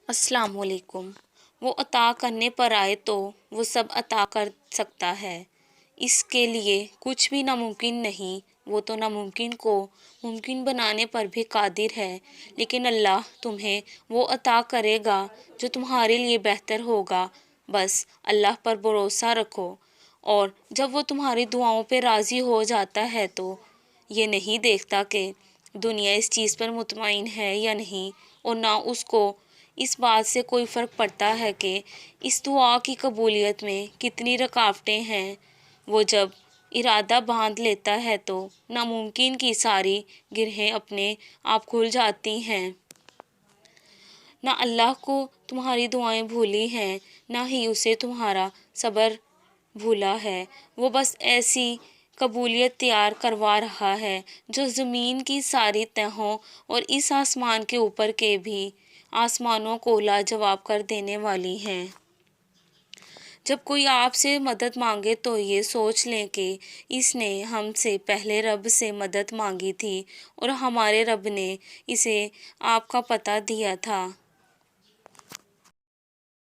السلام علیکم۔ وہ عطا کرنے پر آئے تو وہ سب عطا کر سکتا ہے، اس کے لیے کچھ بھی ناممکن نہیں۔ وہ تو ناممکن کو ممکن بنانے پر بھی قادر ہے، لیکن اللہ تمہیں وہ عطا کرے گا جو تمہارے لیے بہتر ہوگا۔ بس اللہ پر بھروسہ رکھو، اور جب وہ تمہاری دعاؤں پہ راضی ہو جاتا ہے تو یہ نہیں دیکھتا کہ دنیا اس چیز پر مطمئن ہے یا نہیں، اور نہ اس کو اس بات سے کوئی فرق پڑتا ہے کہ اس دعا کی قبولیت میں کتنی رکاوٹیں ہیں۔ وہ جب ارادہ باندھ لیتا ہے تو ناممکن کی ساری گرہیں اپنے آپ کھل جاتی ہیں۔ نہ اللہ کو تمہاری دعائیں بھولی ہیں، نہ ہی اسے تمہارا صبر بھولا ہے۔ وہ بس ایسی قبولیت تیار کروا رہا ہے جو زمین کی ساری تہوں اور اس آسمان کے اوپر کے بھی آسمانوں کو لاجواب کر دینے والی ہے۔ جب کوئی آپ سے مدد مانگے تو یہ سوچ لیں کہ اس نے ہم سے پہلے رب سے مدد مانگی تھی، اور ہمارے رب نے اسے آپ کا پتہ دیا تھا۔